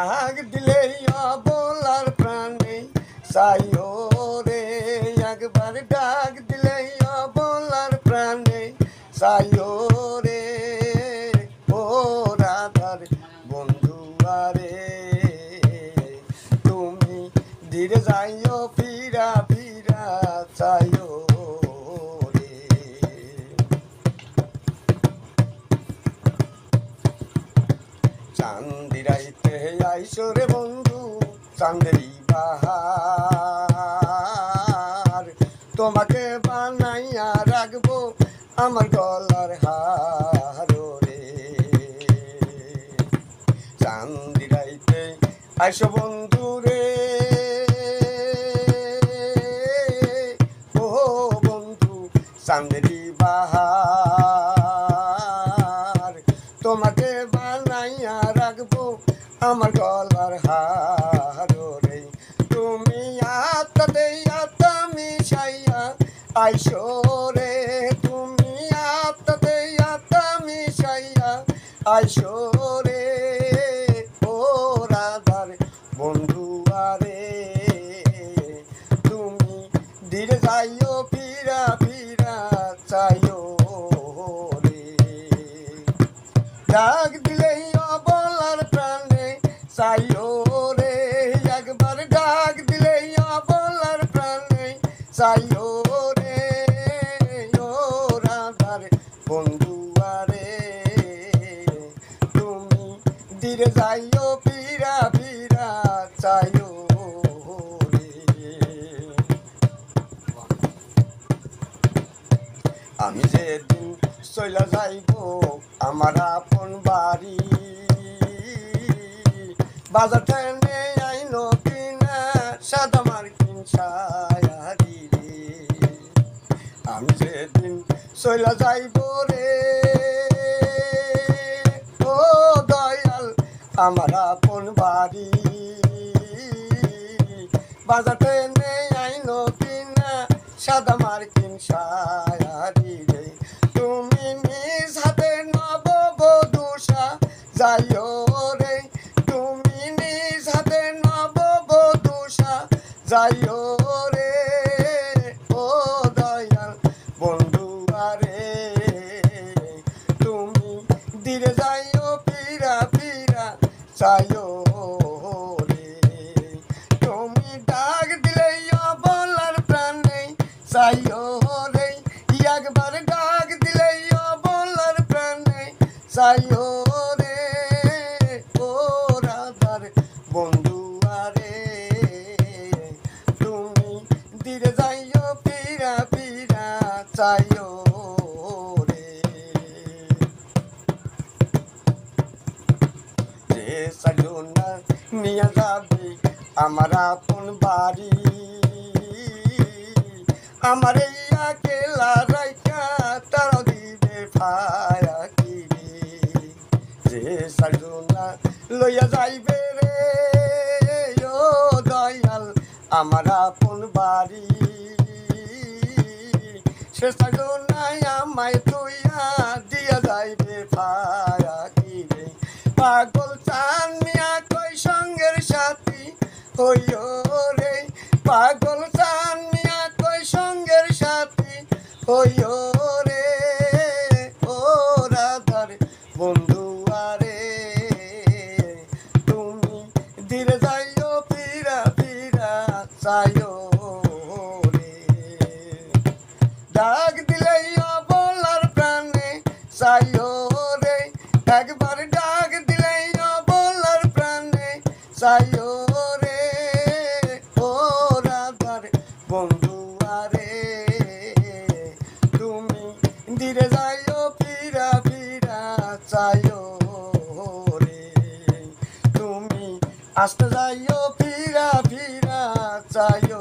আগ দিলে অবলার প্রাণে চাইও রে, একবার ডাক দিলে অবলার প্রাণে চাইও রে। ও রাধার বন্ধু আরে, তুমি ধীরে যাইও ফিরা ফিরা চাইও রে। চান্দিরাইতে আইসো রে বন্ধু, চান্দেরি বাহার, তোমাকে বানাইয়া রাখবো আমার গলার হার রে। চান্দিরাইতে আইসো বন্ধু রে, ও বন্ধু চান্দেরি বাহার, তোমাকে বানাইয়া রাখবো আমার গলার হার রে। তুমি আত্মাতে আত্মা মিশাইয়া আইসো রে, তুমি আত্মাতে আত্মা মিশাইয়া আইসো রে। ও রাধার বন্ধু আরে, তুমি ধীরে যাইও ফিরা ফিরা চাইও রে। ডাক দিলেই অবলার প্রাণে চাইও রে, একবার ডাক দিলেই অবলার প্রাণে চাইও রে। ও রাধার বন্ধু আরে, তুমি ধীরে যাইও ফিরা ফিরা চাইও রে। আমি যেদিন চইলা যাইব আমার আপন বাড়ি, বাজার টেনে আইনো কিনা সাদা মার্কিন শাড়ি রে। আমি যেদিন চইলা যাইব রে, ও দয়াল আমার আপন বাড়ি, বাজার টেনে আইনো কিনা সাদা মার্কিন শাড়ি রে। তুমি নিজ হাতে নববধূষা যাইও রে, তুমি নিজ হাতে নববধূষা যাইও রে। ও দয়াল বন্ধু আরে, তুমি ধীরে যাইও ফিরা ফিরা চাইও রে। তুমি ডাক দিলেই অবলার প্রাণে চাইও রে, একবার ডাক দিলেই অবলার প্রাণে চাইও রে। ও রাধার বন্ধু আরে, তুমি ধীরে যাইও ফিরা ফিরা চাইও রে। যে সাজনা নিয়ে যাবে আমার আপন বাড়ি, আমার এই আকেলা রাইখা তারা দিবে ফায়া কি রে। যে সাজনা লইয়া যাইবে রে, ও দয়াল আমার আপন বাড়ি, সে সাজনায় আমায় তুইয়া দিয়া যাইবে ফায়া কি রে। পাগল চান মিয়া কই সঙ্গের সাথী হইও রে, পাগল চান মিয়া কই সঙ্গের সাথী হইও রে। ও রাধার বন্ধু আরে, তুমি ধীরে যাইও ফিরা ফিরা চাইও রে। ডাক দিলেই অবলার প্রাণে চাইও রে, একবার ডাক দিলেই অবলার প্রাণে চাইও রে। ও রাধার বন্ধু আরে, তুমি ধীরে যাইও ফিরা ফিরা চাইও রে। তুমি আস্তে যাইও ফিরা ফিরা চাইও।